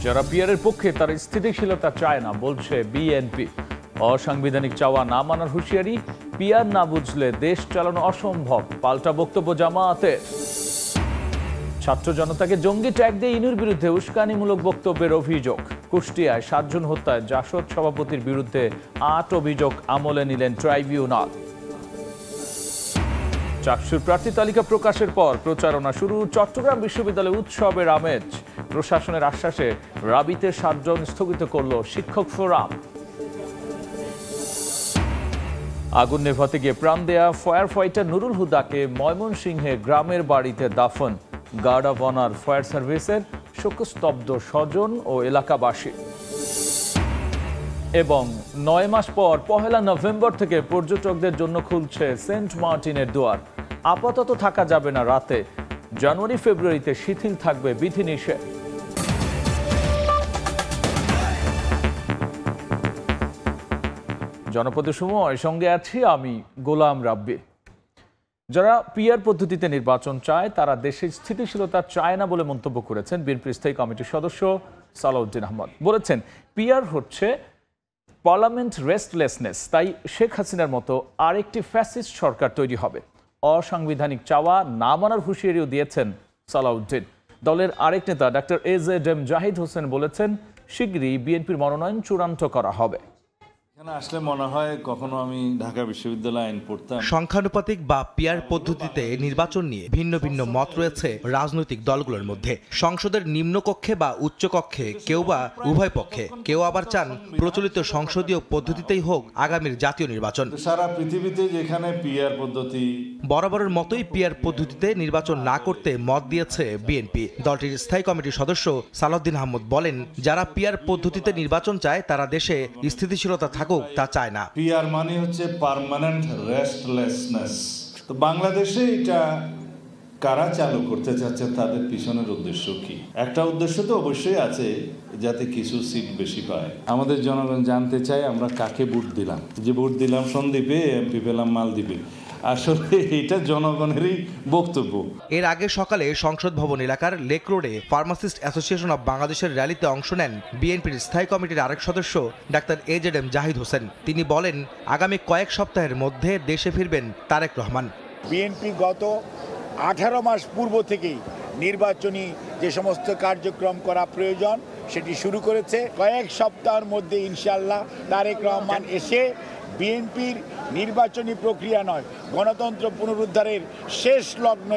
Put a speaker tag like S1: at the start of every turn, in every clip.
S1: যারা পিয়ারের পক্ষে তার স্থিতিশীলতা চায় না বলছে বিএনপি। অসাংবিধানিক চাওয়া না মানার হুঁশিয়ারি, পিয়ার না বুঝলে দেশ চালানো অসম্ভব, পাল্টা বক্তব্য জামায়াতের। ছাত্র জনতাকে জঙ্গি ট্যাগ দিয়ে ইনুর বিরুদ্ধে উস্কানিমূলক বক্তব্যের অভিযোগ। কুষ্টিয়ায় ৭ জন হত্যায় জাসদ সভাপতির বিরুদ্ধে ৮ অভিযোগ আমলে নিলেন ট্রাইব্যুনাল। চাকসুর প্রার্থী তালিকা প্রকাশের পর প্রচারণা শুরু, চট্টগ্রাম বিশ্ববিদ্যালয়ে উৎসবের আমেজ। প্রশাসনের আশ্বাসে রাবিতে ৭ জন স্থগিত করল শিক্ষক ফোরাম। আগুন নেভাতে গিয়ে প্রাণ দেয়া ফায়ার ফাইটার নুরুল হুদাকে ময়মনসিংহে গ্রামের বাড়িতে দাফন। গার্ড অব অনার ফায়ার সার্ভিসের শোকস্তব্ধ স্বজন ও এলাকাবাসী। এবং ৯ মাস পর ১ নভেম্বর থেকে পর্যটকদের জন্য খুলছে সেন্ট মার্টিনের দুয়ার। আপাতত থাকা যাবে না রাতে, জানুয়ারি ফেব্রুয়ারিতে শিথিল থাকবে বিধিনিষেধ। জনপদের সময় সঙ্গে আছি আমি গোলাম রাব্বি। যারা পিআর পদ্ধতিতে নির্বাচন চায় তারা দেশের স্থিতিশীলতা চায় না বলে মন্তব্য করেছেন বিএনপির স্থায়ী কমিটির সদস্য সালাউদ্দিন আহমদ। বলেছেন পিআর হচ্ছে পার্লামেন্ট রেস্টলেসনেস, তাই শেখ হাসিনার মতো আরেকটি ফ্যাসিস্ট সরকার তৈরি হবে। অসাংবিধানিক চাওয়া না মানার হুঁশিয়ারিও দিয়েছেন সালাউদ্দিন। দলের আরেক নেতা ডাক্তার এজেডএম জাহিদ হোসেন বলেছেন শিগগিরই বিএনপির মনোনয়ন চূড়ান্ত করা হবে।
S2: আসলে মনে হয় কখনো আমি ঢাকা বিশ্ববিদ্যালয়ে আইন পড়তাম।
S3: সংখ্যানুপাতিক বা পিয়ার পদ্ধতিতে নির্বাচন নিয়ে ভিন্ন ভিন্ন মত রয়েছে রাজনৈতিক দলগুলোর মধ্যে। সংসদের নিম্নকক্ষে বা উচ্চকক্ষে কেউ বা উভয় পক্ষে, কেউ আবার চান প্রচলিত সংসদীয় পদ্ধতিতেই হোক আগামীর জাতীয় নির্বাচন।
S2: সারা পৃথিবীতে যেখানে পিয়ার পদ্ধতি,
S3: বরাবরের মতোই পিয়ার পদ্ধতিতে নির্বাচন না করতে মত দিয়েছে বিএনপি। দলটির স্থায়ী কমিটির সদস্য সালাউদ্দিন আহমদ বলেন, যারা পিয়ার পদ্ধতিতে নির্বাচন চায় তারা দেশে স্থিতিশীলতা থাকুক তা চায় না।
S2: পিআর মানে হচ্ছে পার্মানেন্ট রেস্টলেসনেস। তো বাংলাদেশে এটা কারা চালু করতে চাচ্ছে, তাদের পিছনের উদ্দেশ্য কি? একটা উদ্দেশ্য তো অবশ্যই আছে, যাতে কিছু সিট বেশি পায়। আমাদের জনগণ জানতে চায় আমরা কাকে ভোট দিলাম। যে ভোট দিলাম সন্দ্বীপে, এমপি পেলাম মালদ্বীপে। আসলে এটা জনগণেরই বক্তব্য।
S3: এর আগে সকালে সংসদ ভবন এলাকার লেক রোডে ফার্মাসিস্ট অ্যাসোসিয়েশন অব বাংলাদেশের র্যালিতে অংশ নেন বিএনপির স্থায়ী কমিটির আরেক সদস্য ডাক্তার এজেডএম জাহিদ হোসেন। তিনি বলেন, আগামী কয়েক সপ্তাহের মধ্যে দেশে ফিরবেন তারেক রহমান।
S4: বিএনপি গত 18 মাস পূর্ব থেকেই নির্বাচনী যে সমস্ত কার্যক্রম করা প্রয়োজন সেটি শুরু করেছে। কয়েক সপ্তাহের মধ্যে ইনশাআল্লাহ তারেক রহমান এসে বিএনপির নির্বাচনী প্রক্রিয়া নয়, গণতন্ত্র পুনরুদ্ধারের শেষ লগ্ন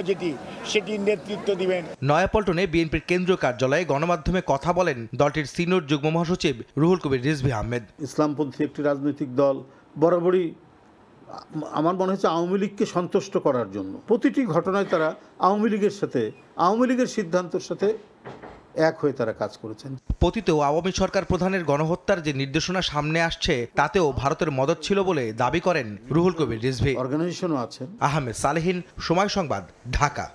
S4: সেটির নেতৃত্ব দিবেন।
S3: নয়াপল্টনে বিএনপির কেন্দ্রীয় কার্যালয়ে গণমাধ্যমে কথা বলেন দলটির সিনিয়র যুগ্ম মহাসচিব রুহুল কবির রিজভী আহমেদ।
S5: ইসলামপন্থী একটি রাজনৈতিক দল বরাবরই আমার মনে হচ্ছে আওয়ামী লীগকে সন্তুষ্ট করার জন্য প্রতিটি ঘটনায় তারা আওয়ামী লীগের সিদ্ধান্তের সাথে এক হয়ে তারা কাজ করেছেন।
S3: পতিত আওয়ামী সরকার প্রধানের গণহত্যার যে নির্দেশনা সামনে আসছে তাতেও ভারতের মদত ছিল বলে দাবি করেন রুহুল কবির রিজভী।
S5: অর্গানাইজেশনও আছেন।
S3: আহমেদ সালেহীন, সময় সংবাদ, ঢাকা।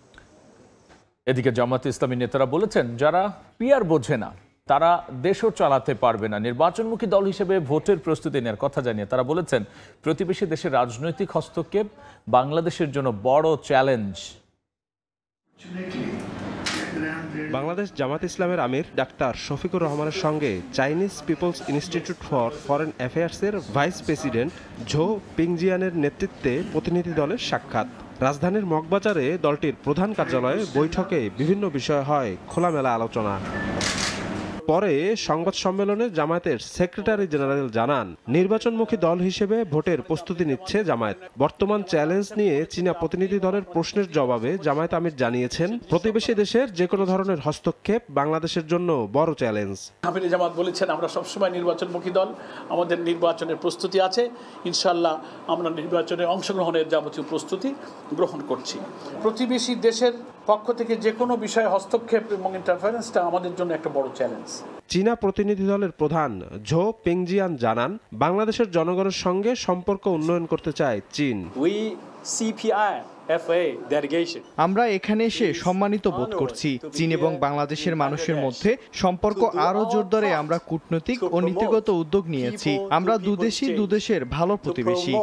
S1: এদিকে জামায়াতে ইসলামী নেতারা বলেছেন যারা পিআর বোঝে না তারা দেশও চালাতে পারবে না। নির্বাচনমুখী দল হিসেবে ভোটের প্রস্তুতি নেওয়ার কথা জানিয়ে তারা বলেছেন প্রতিবেশী দেশের রাজনৈতিক হস্তক্ষেপ বাংলাদেশের জন্য বড় চ্যালেঞ্জ।
S6: বাংলাদেশ জামাত ইসলামের আমির ডাক্তার শফিকুর রহমানের সঙ্গে Chinese People's Institute for Foreign অ্যাফেয়ার্সের ভাইস প্রেসিডেন্ট ঝো পিংজিয়ানের নেতৃত্বে প্রতিনিধি দলের সাক্ষাৎ। রাজধানীর মগবাজারে দলটির প্রধান কার্যালয়ে বৈঠকে বিভিন্ন বিষয় হয় খোলামেলা আলোচনা। পরে সংবাদ সম্মেলনে জামায়াতের সেক্রেটারি জেনারেল জানান, নির্বাচনমুখী দল হিসেবে ভোটের প্রস্তুতি নিচ্ছে জামায়াত। বর্তমান চ্যালেঞ্জ নিয়ে চীনা প্রতিনিধি দলের প্রশ্নের জবাবে জামায়াত আমির জানিয়েছেন, প্রতিবেশী দেশের যে কোনো ধরনের হস্তক্ষেপ বাংলাদেশের জন্য বড় চ্যালেঞ্জ।
S7: আমির জামাত বলেছেন আমরা সবসময় নির্বাচনমুখী দল, আমাদের নির্বাচনের প্রস্তুতি আছে, ইনশাআল্লাহ আমরা নির্বাচনে অংশগ্রহণের যাবতীয় প্রস্তুতি গ্রহণ করছি। প্রতিবেশী দেশের পক্ষ থেকে যে কোনো বিষয়ে হস্তক্ষেপ এবং ইন্টারফারেন্সটা আমাদের জন্য একটা বড় চ্যালেঞ্জ।
S6: চীনা প্রতিনিধি দলের প্রধান ঝো পেংজিয়ান জানান, বাংলাদেশের জনগণের সঙ্গে সম্পর্ক উন্নয়ন করতে চায় চীন।
S8: We see PI আমরা এখানে এসে সম্মানিত বোধ করছি। চীন এবং বাংলাদেশের মানুষের মধ্যে সম্পর্ক আরও জোরদারে আমরা কূটনৈতিক ও নীতিগত উদ্যোগ নিয়েছি। আমরা দুদেশের ভালো প্রতিবেশী।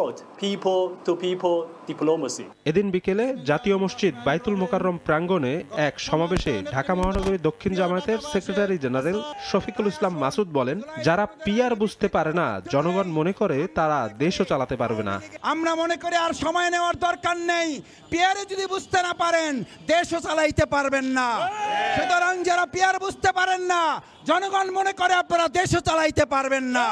S6: এদিন বিকেলে জাতীয় মসজিদ বাইতুল মোকাররম প্রাঙ্গণে এক সমাবেশে ঢাকা মহানগরী দক্ষিণ জামায়াতের সেক্রেটারি জেনারেল শফিকুল ইসলাম মাসুদ বলেন, যারা পিআর বুঝতে পারে না, জনগণ মনে করে তারা দেশও চালাতে পারবে না।
S9: আমরা মনে করি আর সময় নেওয়ার দরকার নেই। পিয়ারে যদি বুঝতে না পারেন, দেশও চালাইতে পারবেন না। সুতরাং যারা পিয়ার বুঝতে পারেন না, জনগণ মনে করে আপনারা দেশও চালাইতে পারবেন না।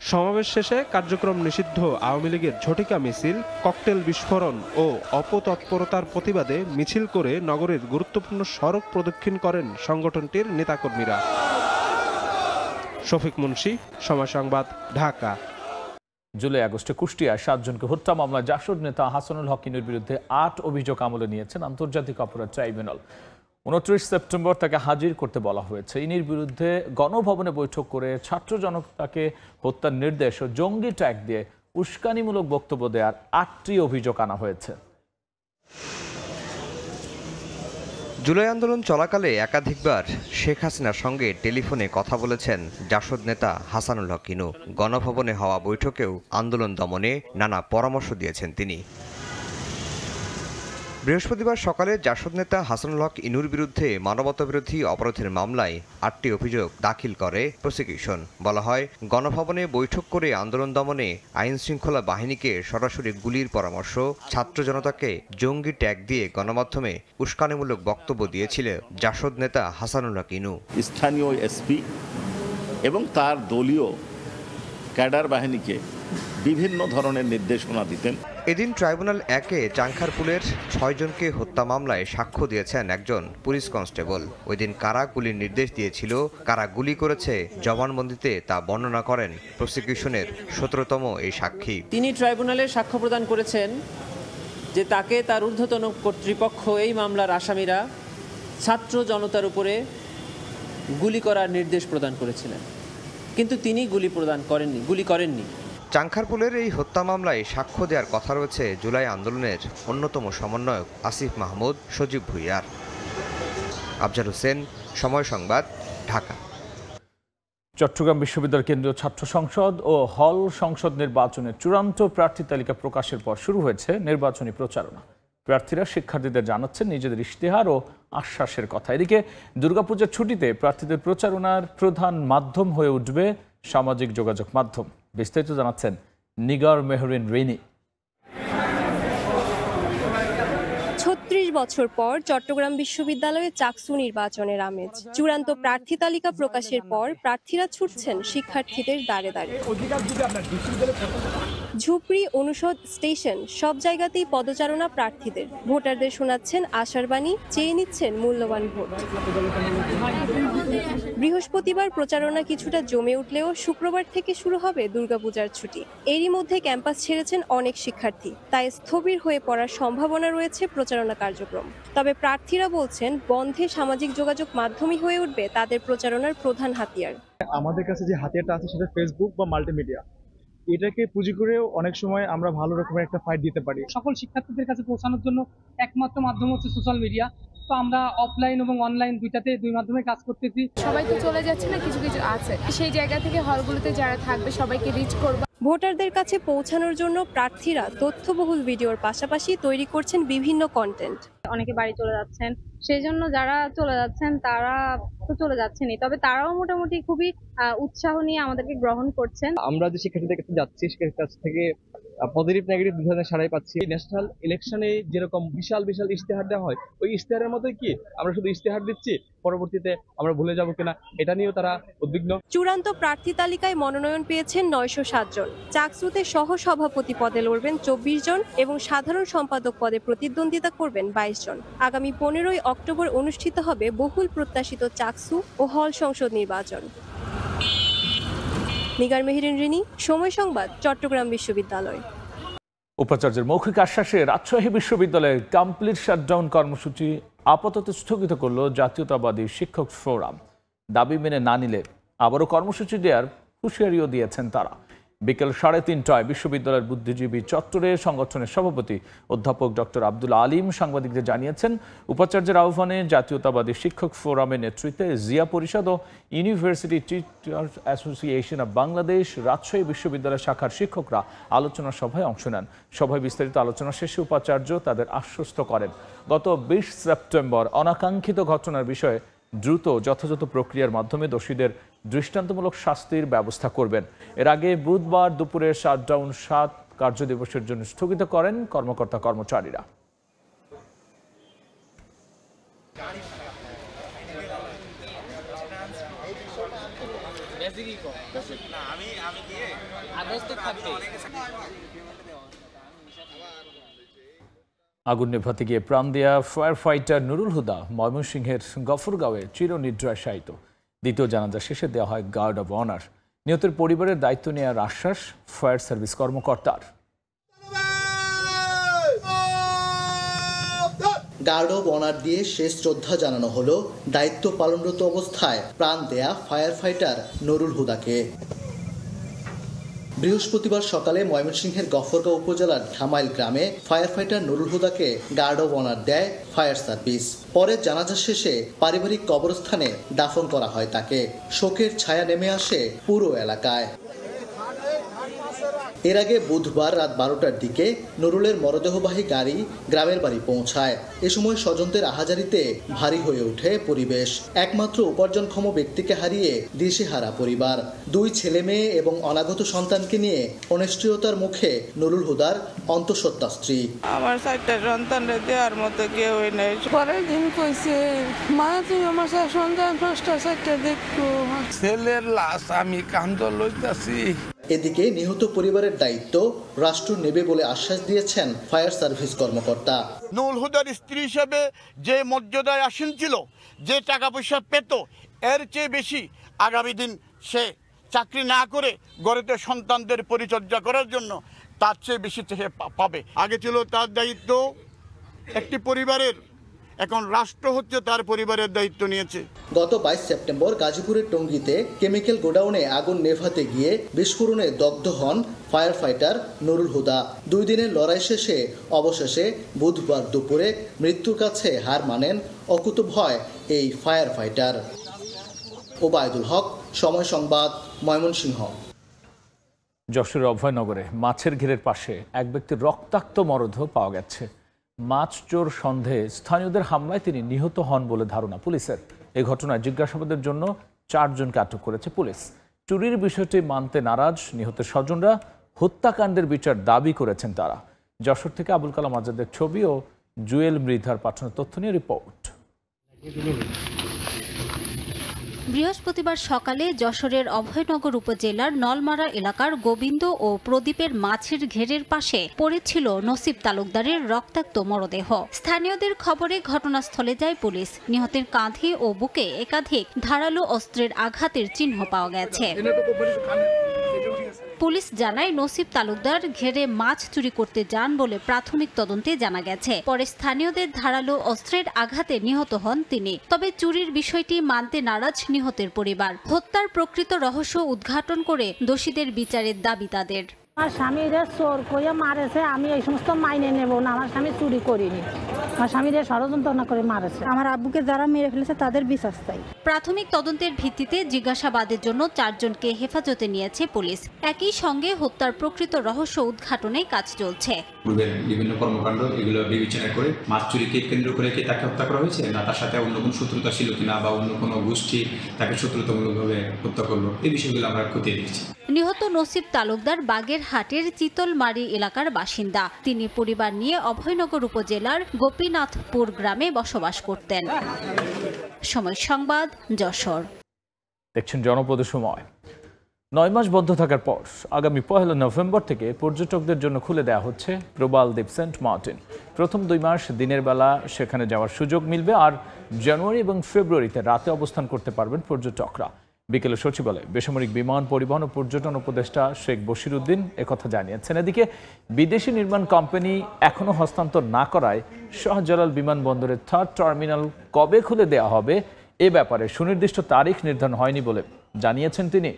S6: সমাবেশ শেষে কার্যক্রম নিষিদ্ধ আওয়ামী লীগের ঝটিকা মিছিল, ককটেল বিস্ফোরণ ও অপতৎপরতার প্রতিবাদে মিছিল করে নগরের গুরুত্বপূর্ণ সড়ক প্রদক্ষিণ করেন সংগঠনটির নেতাকর্মীরা। শফিক মুন্সি, সময় সংবাদ, ঢাকা।
S1: জুলাই আগস্টে কুষ্টিয়ায় 7 জনকে হত্যা মামলায় জাসদ নেতা হাসানুল হক ইনুর বিরুদ্ধে 8 অভিযোগ আমলে নিয়েছেন আন্তর্জাতিক অপরাধ ট্রাইব্যুনাল। 29 সেপ্টেম্বর তাকে হাজির করতে বলা হয়েছে। ইনির বিরুদ্ধে গণভবনে বৈঠক করে ছাত্র জনতাকে হত্যার নির্দেশ ও জঙ্গি ট্যাগ দিয়ে উস্কানিমূলক বক্তব্য দেওয়ার 8টি অভিযোগ আনা হয়েছে।
S10: জুলাই আন্দোলন চলাকালে একাধিকবার শেখ হাসিনার সঙ্গে টেলিফোনে কথা বলেছেন জাসদ নেতা হাসানুল হক ইনু। গণভবনে হওয়া বৈঠকেও আন্দোলন দমনে নানা পরামর্শ দিয়েছেন তিনি। বৃহস্পতিবার সকালে জাসদ নেতা হাসানুল হক ইনুর বিরুদ্ধে মানবতাবিরোধী অপরাধের মামলায় 8টি অভিযোগ দাখিল করে প্রসিকিউশন। বলা হয়, গণভবনে বৈঠক করে আন্দোলন দমনে আইন শৃঙ্খলা বাহিনীকে সরাসরি গুলির পরামর্শ, ছাত্র জনতাকে জঙ্গি ট্যাগ দিয়ে গণমাধ্যমে উস্কানিমূলক বক্তব্য দিয়েছিল জাসদ নেতা হাসানুল হক ইনু।
S11: স্থানীয় এসপি এবং তার দলীয় ক্যাডার বাহিনীকে বিভিন্ন ধরনের নির্দেশনা দিতেন।
S10: এদিন ট্রাইব্যুনাল 1-এ চাংখারপুলের 6 জনকে হত্যা মামলায় সাক্ষ্য দিয়েছেন একজন পুলিশ কনস্টেবল। ওই দিন কারা গুলির নির্দেশ দিয়েছিল, কারা গুলি করেছে জবানবন্দিতে তা বর্ণনা করেন প্রসিকিউশনের 17তম এই সাক্ষী।
S12: তিনি ট্রাইব্যুনালে সাক্ষ্য প্রদান করেছেন যে তাকে তার ঊর্ধ্বতন কর্তৃপক্ষ এই মামলার আসামিরা ছাত্র জনতার উপরে গুলি করার নির্দেশ প্রদান করেছিলেন, কিন্তু তিনি গুলি করেননি।
S10: চাংখারপুলের এই হত্যা মামলায় সাক্ষ্য দেওয়ার কথা রয়েছে জুলাই আন্দোলনের অন্যতম সমন্বয়ক আসিফ মাহমুদ, সজীব ভুইয়ার। আফজাল হোসেন, সময় সংবাদ, ঢাকা।
S1: চট্টগ্রাম বিশ্ববিদ্যালয় কেন্দ্রীয় ছাত্র সংসদ ও হল সংসদ নির্বাচনের চূড়ান্ত প্রার্থী তালিকা প্রকাশের পর শুরু হয়েছে নির্বাচনী প্রচারণা। প্রার্থীরা শিক্ষার্থীদের জানাচ্ছেন নিজেদের ইশতেহার ও আশ্বাসের কথা। এদিকে দুর্গাপূজার ছুটিতে প্রার্থীদের প্রচারণার প্রধান মাধ্যম হয়ে উঠবে সামাজিক যোগাযোগ মাধ্যম। বিস্তারিত জানাচ্ছেন নিগার মেহরিন রিনি।
S13: ৩৬ বছর পর চট্টগ্রাম বিশ্ববিদ্যালয়ে চাকসু নির্বাচনের আমেজ। চূড়ান্ত প্রার্থী তালিকা প্রকাশের পর প্রার্থীরা ছুটছেন শিক্ষার্থীদের দ্বারে দ্বারে। ঝুপড়ি, অনুষদ, স্টেশন সব জায়গাতেই পদচারণা প্রার্থীদের। ভোটারদের শোনাচ্ছেন আশার বাণী, চেয়ে নিচ্ছেন মূল্যবান ভোট। বৃহস্পতিবার প্রচারণা কিছুটা জমে উঠলেও শুক্রবার থেকে শুরু হবে দুর্গাপূজার ছুটি। এরই মধ্যে ক্যাম্পাস ছেড়েছেন অনেক শিক্ষার্থী, তাই স্থবির হয়ে পড়ার সম্ভাবনা রয়েছে প্রচারণা কার্যক্রম। তবে প্রার্থীরা বলছেন বন্ধে সামাজিক যোগাযোগ মাধ্যমই হয়ে উঠবে তাদের প্রচারণার প্রধান হাতিয়ার।
S14: আমাদের কাছে যে হাতিয়ারটা আছে সেটা ফেসবুক বা মাল্টিমিডিয়া, এটাকে পুঁজি করেও অনেক সময় আমরা ভালো রকমের একটা ফাইট দিতে পারি।
S15: সকল শিক্ষার্থীদের কাছে পৌঁছানোর জন্য একমাত্র মাধ্যম হচ্ছে সোশ্যাল মিডিয়া। তো আমরা অফলাইন এবং অনলাইন দুই মাধ্যমে কাজ করতেছি।
S16: সবাই তো চলে যাচ্ছে না, কিছু কিছু আছে, সেই জায়গা থেকে হলগুলোতে যারা থাকবে সবাইকে রিচ করব।
S13: ভোটারদের কাছে পৌঁছানোর জন্য প্রার্থীরা তথ্যবহুল ভিডিওর পাশাপাশি তৈরি করছেন বিভিন্ন কন্টেন্ট।
S17: অনেকে বাড়ি চলে যাচ্ছেন, সেই জন্য যারা চলে যাচ্ছেন তারা তো চলে যাচ্ছেনই, তবে তারাও মোটামুটি খুবই উৎসাহ নিয়ে আমাদেরকে গ্রহণ করছেন।
S14: আমরা যে শিক্ষার্থীদের কাছে যাচ্ছি, শিক্ষার্থীর কাছ থেকে পজিটিভ নেগেটিভ দুই ধরনের সাড়াই পাচ্ছি। ন্যাশনাল ইলেকশনে যেরকম বিশাল বিশাল ইশতেহার দেওয়া হয়, ওই ইশতেহারের মতোই কি আমরা শুধু ইশতেহার দিচ্ছি, পরবর্তীতে আমরা ভুলে যাব কিনা এটা নিয়েও তারা উদ্বিগ্ন।
S13: চূড়ান্ত প্রার্থী তালিকায় মনোনয়ন পেয়েছেন 907 জন। চাকসুতে সহ সভাপতি পদে লড়বেন 24 জন এবং সাধারণ সম্পাদক পদে প্রতিদ্বন্দ্বিতা করবেন 22 জন। আগামী 15ই অক্টোবর অনুষ্ঠিত হবে বহুল প্রত্যাশিত চাকসু ও হল সংসদ নির্বাচন। নিগার মেহরিন রিনি, সময় সংবাদ, চট্টগ্রাম বিশ্ববিদ্যালয়।
S1: উপাচার্যের মৌখিক আশ্বাসে রাজশাহী বিশ্ববিদ্যালয়ের কমপ্লিট শাটডাউন কর্মসূচি আপাতত স্থগিত করল জাতীয়তাবাদী শিক্ষক ফোরাম। দাবি মেনে না নিলে আবারও কর্মসূচি দেওয়ার হুঁশিয়ারিও দিয়েছেন তারা। বিকেল 3:30টায় বিশ্ববিদ্যালয়ের বুদ্ধিজীবী চত্বরে সংগঠনের সভাপতি অধ্যাপক ডক্টর আব্দুল আলিম সাংবাদিকদের জানিয়েছেন, উপাচার্যের আহ্বানে জাতীয়তাবাদী শিক্ষক ফোরামের নেতৃত্বে জিয়া পরিষদ ও University Teachers Association of Bangladesh Rajshahi বিশ্ববিদ্যালয় শাখার শিক্ষকরা আলোচনা সভায় অংশ নেন। সভায় বিস্তারিত আলোচনা শেষে উপাচার্য তাদের আশ্বস্ত করেন, গত 20 সেপ্টেম্বর অনাকাঙ্ক্ষিত ঘটনার বিষয়ে দ্রুত যথাযথ প্রক্রিয়ার মাধ্যমে দোষীদের দৃষ্টান্তমূলক শাস্তির ব্যবস্থা করবেন। এর আগে বুধবার দুপুরে শাটডাউন 7 কার্যদিবসের জন্য স্থগিত করেন কর্মকর্তা কর্মচারীরা। আগুন নেভাতে গিয়ে প্রাণ দেয়া ফায়ার ফাইটার নুরুল হুদা ময়মনসিংহের গফরগাঁওয়ে চিরনিদ্রায় শায়িত। দ্বিতীয় জানাজা শেষে দেওয়া হয় গার্ড অব অনার। নিহতের পরিবারের দায়িত্ব নেওয়ার আশ্বাস ফায়ার সার্ভিস কর্মকর্তার।
S18: গার্ড অব অনার দিয়ে শেষ শ্রদ্ধা জানানো হলো দায়িত্ব পালনরত অবস্থায় প্রাণ দেয়া ফায়ার ফাইটার নুরুল হুদাকে। বৃহস্পতিবার সকালে ময়মনসিংহের গফরগাঁও উপজেলার ধামাইল গ্রামে ফায়ার ফাইটার নুরুল হুদাকে গার্ড অব অনার দেয় ফায়ার সার্ভিস। পরে জানাজা শেষে পারিবারিক কবরস্থানে দাফন করা হয় তাকে। শোকের ছায়া নেমে আসে পুরো এলাকায়। এর আগে বুধবার রাত 12টার দিকে নুরুলের মরদেহবাহী গাড়ি গ্রামের বাড়ি পৌঁছায়। এ সময় স্বজনদের আহাজারিতে ভারী হয়ে ওঠে পরিবেশ। একমাত্র উপার্জনক্ষম ব্যক্তিকে হারিয়ে দিশেহারা পরিবার। 2 ছেলে মেয়ে এবং অনাগত সন্তানকে নিয়ে অনিশ্চয়তার মুখে নুরুল হুদার অন্তঃসত্ত্বা স্ত্রী।
S19: আমার 4টা সন্তান দেওয়ার মতো কেউ নেই। পরের দিন কইছে, মা তুমি আমার সন্তান 4টা দেখো। ছেলের লাশ আমি কান্দ লইতাছি।
S18: এদিকে নিহত পরিবারের দায়িত্ব রাষ্ট্র নেবে বলে আশ্বাস দিয়েছেন ফায়ার সার্ভিস কর্মকর্তা।
S20: নুরুল হুদার স্ত্রী হিসেবে যে মর্যাদায় আসীন ছিল, যে টাকা পয়সা পেত, এর চেয়ে বেশি আগামী দিন সে চাকরি না করে গড়েতে সন্তানদের পরিচর্যা করার জন্য তার চেয়ে বেশি সে পাবে। আগে ছিল তার দায়িত্ব একটি পরিবারের, এখন রাষ্ট্র হচ্ছে তার পরিবারের দায়িত্ব নিয়েছে।
S18: গত 22 সেপ্টেম্বর গাজীপুরের টঙ্গীতে কেমিক্যাল গোডাউনে আগুন নেভাতে গিয়ে বিস্ফোরণে দগ্ধ হন ফায়ার ফাইটার নুরুল হুদা। 2 দিনের লড়াই শেষে অবশেষে বুধবার দুপুরে মৃত্যুর কাছে হার মানেন অকুতভয় এই ফায়ার ফাইটার। ওবায়দুল হক, সময় সংবাদ, ময়মনসিংহ।
S1: যশোরের অভয়নগরে মাছের ঘেরের পাশে এক ব্যক্তির রক্তাক্ত মরদেহ পাওয়া গেছে। মাছ চোর সন্দেহে স্থানীয়দের হামলায় তিনি নিহত হন বলে ধারণা পুলিশের। এই ঘটনায় জিজ্ঞাসাবাদের জন্য 4 জনকে আটক করেছে পুলিশ। চুরির বিষয়টি মানতে নারাজ নিহতের স্বজনরা হত্যাকাণ্ডের বিচার দাবি করেছেন তারা। যশোর থেকে আবুল কালাম আজাদের ছবি ও জুয়েল মৃধার পাঠানো তথ্য নিয়ে রিপোর্ট।
S21: বৃহস্পতিবার সকালে যশোরের অভয়নগর উপজেলার নলমারা এলাকার গোবিন্দ ও প্রদীপের মাছের ঘেরের পাশে পড়েছিল নসিব তালুকদারের রক্তাক্ত মরদেহ। স্থানীয়দের খবরে ঘটনাস্থলে যায় পুলিশ। নিহতের কাঁধে ও বুকে একাধিক ধারালো অস্ত্রের আঘাতের চিহ্ন পাওয়া গেছে। পুলিশ জানায় নসিব তালুকদার ঘেরে মাছ চুরি করতে যান বলে প্রাথমিক তদন্তে জানা গেছে। পরে স্থানীয়দের ধারালো অস্ত্রের আঘাতে নিহত হন তিনি। তবে চুরির বিষয়টি মানতে নারাজ নিহতের পরিবার। হত্যার প্রকৃত রহস্য উদ্ঘাটন করে দোষীদের বিচারের দাবি তাদের।
S22: আমার স্বামীরে চোর করে মারেছে, আমি এই সমস্ত মাইনে নেব না। আমার স্বামী চুরি করিনি, আমার স্বামীরে ষড়যন্ত্র করে মারেছে। আমার আব্বুকে যারা মেরে ফেলেছে তাদের বিচার চাই।
S21: প্রাথমিক তদন্তের ভিত্তিতে জিজ্ঞাসাবাদের জন্য 4 জনকে হেফাজতে নিয়েছে পুলিশ। একই সঙ্গে হত্যার প্রকৃত রহস্য উদ্ঘাটনে কাজ চলছে।
S23: পূর্বের বিভিন্ন কর্মকাণ্ড এগুলো বিবেচনা করে মাছ চুরিকে কেন্দ্র করে কি তাকে হত্যা করা হয়েছে, না তার সাথে অন্য কোনো শত্রুতা ছিল কিনা বা অন্য কোনো গোষ্ঠী তাকে শত্রুতামূলকভাবে হত্যা করলো, এই বিষয়গুলো আমরা খতিয়ে দেখছি।
S21: নিহত নসিব তালুকদার বাগেরহাটের চিতলমারি এলাকার বাসিন্দা। তিনি পরিবার নিয়ে অভয়নগর উপজেলার গোপীনাথপুর গ্রামে বসবাস করতেন। সময় সংবাদ, যশোর।
S1: দেখছেন জনপদের সময়। 9 মাস বন্ধ থাকার পর আগামী 1 নভেম্বর থেকে পর্যটকদের জন্য খুলে দেওয়া হচ্ছে প্রবাল দ্বীপ সেন্ট মার্টিন। প্রথম 2 মাস দিনের বেলা সেখানে যাওয়ার সুযোগ মিলবে, আর জানুয়ারি এবং ফেব্রুয়ারিতে রাতে অবস্থান করতে পারবেন পর্যটকরা। বিকেলে সচিবালয়ে বেসামরিক বিমান পরিবহন ও পর্যটন উপদেষ্টা শেখ বশির উদ্দিন একথা জানিয়েছেন। এদিকে বিদেশি নির্মাণ কোম্পানি এখনও হস্তান্তর না করায় শাহজালাল বিমানবন্দরের 3rd টার্মিনাল কবে খুলে দেওয়া হবে এ ব্যাপারে সুনির্দিষ্ট তারিখ নির্ধারণ হয়নি বলে জানিয়েছেন তিনি।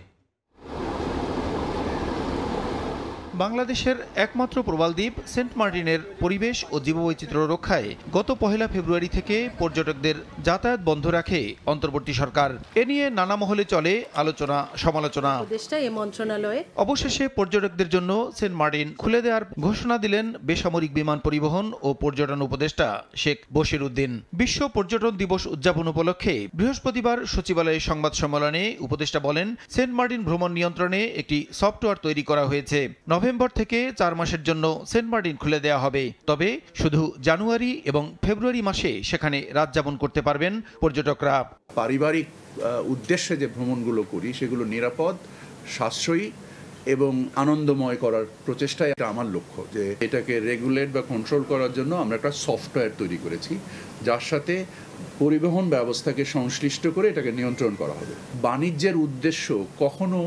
S2: বাংলাদেশের একমাত্র প্রবাল দ্বীপ সেন্ট মার্টিনের পরিবেশ ও জীববৈচিত্র্য রক্ষায় গত 1 ফেব্রুয়ারি থেকে পর্যটকদের যাতায়াত বন্ধ রাখে অন্তর্বর্তী সরকার। এ নিয়ে নানা মহলে চলে আলোচনা সমালোচনা। অবশেষে পর্যটকদের জন্য সেন্ট মার্টিন খুলে দেওয়ার ঘোষণা দিলেন বেসামরিক বিমান পরিবহন ও পর্যটন উপদেষ্টা শেখ বশির উদ্দিন। বিশ্ব পর্যটন দিবস উদযাপন উপলক্ষে বৃহস্পতিবার সচিবালয়ে সংবাদ সম্মেলনে উপদেষ্টা বলেন, সেন্ট মার্টিন ভ্রমণ নিয়ন্ত্রণে একটি সফটওয়্যার তৈরি করা হয়েছে। নভেম্বর থেকে 4 মাসের জন্য সেন্ট মার্টিন খুলে দেওয়া হবে। তবে শুধু জানুয়ারি এবং ফেব্রুয়ারি মাসে সেখানে রাত যাপন করতে পারবেন পর্যটকরা।
S4: পারিবারিক উদ্দেশ্যে যে ভ্রমণগুলো করি সেগুলো নিরাপদ, সাশ্রয়ী এবং আনন্দময় করার প্রচেষ্টাই আমার লক্ষ্য। যে এটাকে রেগুলেট বা কন্ট্রোল করার জন্য আমরা একটা সফটওয়্যার তৈরি করেছি, যার সাথে পরিবহন ব্যবস্থাকে সংশ্লিষ্ট করে এটাকে নিয়ন্ত্রণ করা হবে। বাণিজ্যের উদ্দেশ্য কখনো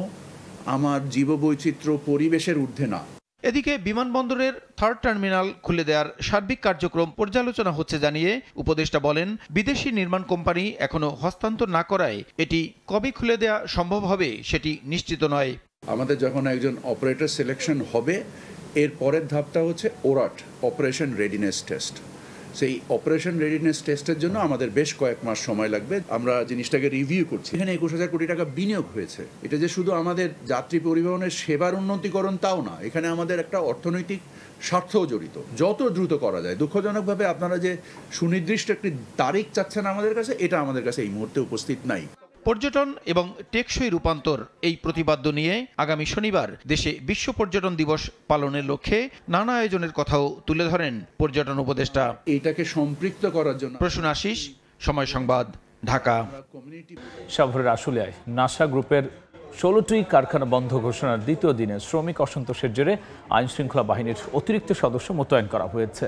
S4: আমার জীববৈচিত্র্য পরিবেশের ঊর্ধ্বে না।
S2: এদিকে বিমানবন্দরের 3rd টার্মিনাল খুলে দেওয়ার সার্বিক কার্যক্রম পর্যালোচনা হচ্ছে জানিয়ে উপদেষ্টা বলেন, বিদেশি নির্মাণ কোম্পানি এখনো হস্তান্তর না করায় এটি কবে খুলে দেওয়া সম্ভব হবে সেটি নিশ্চিত নয়।
S4: আমাদের যখন একজন অপারেটর সিলেকশন হবে, এর পরের ধাপটা হচ্ছে ওরাট, অপারেশন রেডিনেস টেস্ট। সেই অপারেশন রেডিনেস টেস্টের জন্য আমাদের বেশ কয়েক মাস সময় লাগবে। আমরা জিনিসটাকে রিভিউ করছি। এখানে 21,000 কোটি টাকা বিনিয়োগ হয়েছে। এটা যে শুধু আমাদের যাত্রী পরিবহনের সেবার উন্নতিকরণ তাও না, এখানে আমাদের একটা অর্থনৈতিক স্বার্থও জড়িত। যত দ্রুত করা যায়। দুঃখজনকভাবে আপনারা যে সুনির্দিষ্ট একটি তারিখ চাচ্ছেন আমাদের কাছে, এটা আমাদের কাছে এই মুহূর্তে উপস্থিত নাই।
S2: পর্যটন এবং টেকসই রূপান্তর এই প্রতিপাদ্য নিয়ে আগামী শনিবার দেশে বিশ্ব পর্যটন দিবস পালনের লক্ষ্যে নানা আয়োজনের কথাও তুলে ধরেন পর্যটন উপদেষ্টা।
S4: এটাকে সম্পৃক্ত করার জন্য।
S2: প্রসূন আশিস, সময় সংবাদ, ঢাকা।
S1: সাভারের আশুলিয়ায় নাসা গ্রুপের 16টি কারখানা বন্ধ ঘোষণার দ্বিতীয় দিনে শ্রমিক অসন্তোষের জেরে আইনশৃঙ্খলা বাহিনীর অতিরিক্ত সদস্য মোতায়েন করা হয়েছে।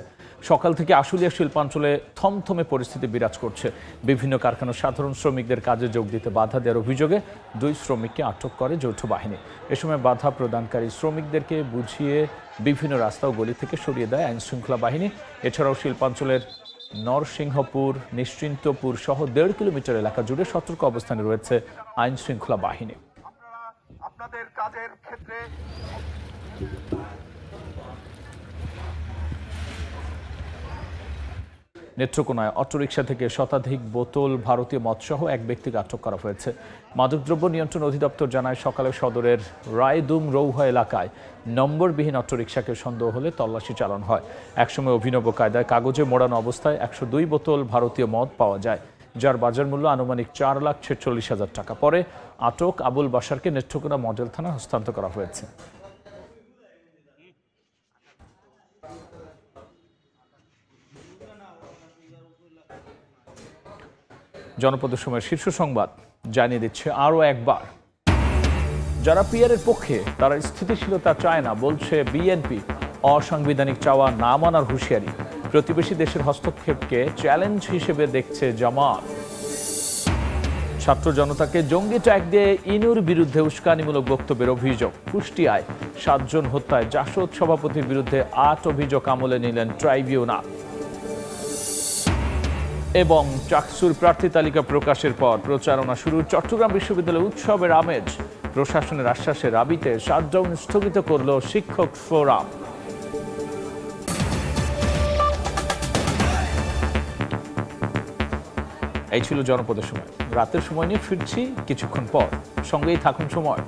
S1: সকাল থেকে আশুলিয়া শিল্পাঞ্চলে থমথমে পরিস্থিতি বিরাজ করছে। বিভিন্ন কারখানার সাধারণ শ্রমিকদের কাজে যোগ দিতে বাধা দেওয়ার অভিযোগে 2 শ্রমিককে আটক করে যৌথ বাহিনী। এ সময় বাধা প্রদানকারী শ্রমিকদেরকে বুঝিয়ে বিভিন্ন রাস্তা ও গলি থেকে সরিয়ে দেয় আইনশৃঙ্খলা বাহিনী। এছাড়াও শিল্পাঞ্চলের নরসিংহপুর, নিশ্চিন্তপুর সহ 1.5 কিলোমিটার এলাকা জুড়ে সতর্ক অবস্থানে রয়েছে আইনশৃঙ্খলা বাহিনী।
S5: আপনাদের কাজের ক্ষেত্রে
S1: নেত্রকোনায় অটোরিকশা থেকে শতাধিক বোতল ভারতীয় মদসহ এক ব্যক্তিকে আটক করা হয়েছে। মাদকদ্রব্য নিয়ন্ত্রণ অধিদপ্তর জানায়, সকালে সদরের রায়দুম রৌহা এলাকায় নম্বরবিহীন অটোরিকশাকে সন্দেহ হলে তল্লাশি চালানো হয়। একসময় অভিনব কায়দায় কাগজে মোড়ানো অবস্থায় 102 বোতল ভারতীয় মদ পাওয়া যায়, যার বাজার মূল্য আনুমানিক 4,46,000 টাকা। পরে আটক আবুল বাশারকে নেত্রকোনা মডেল থানায় হস্তান্তর করা হয়েছে। জনপদের সময় শীর্ষ সংবাদ জানিয়ে দিচ্ছে আরও একবার, যারা পিআরের পক্ষে তারা স্থিতিশীলতা চায় না বলছে বিএনপি। অসাংবিধানিক চাওয়া না মানার হুঁশিয়ারি। প্রতিবেশী দেশের হস্তক্ষেপকে চ্যালেঞ্জ হিসেবে দেখছে জামাত। ছাত্র জনতাকে জঙ্গি ট্যাগ দিয়ে ইনুর বিরুদ্ধে উস্কানিমূলক বক্তব্যের অভিযোগ। কুষ্টিয়ায় 7 জন হত্যায় জাসদ সভাপতির বিরুদ্ধে 8 অভিযোগ আমলে নিলেন ট্রাইব্যুনাল। এবং চাকসুর প্রার্থী তালিকা প্রকাশের পর প্রচারণা শুরু। চট্টগ্রাম বিশ্ববিদ্যালয় উৎসবের আমেজ। প্রশাসনের আশ্বাসে রাবিতে শাটডাউন স্থগিত করল শিক্ষক ফোরাম। এই ছিল জনপদের সময়। রাতের সময় নিয়ে ফিরছি কিছুক্ষণ পর, সঙ্গেই থাকুন সময়।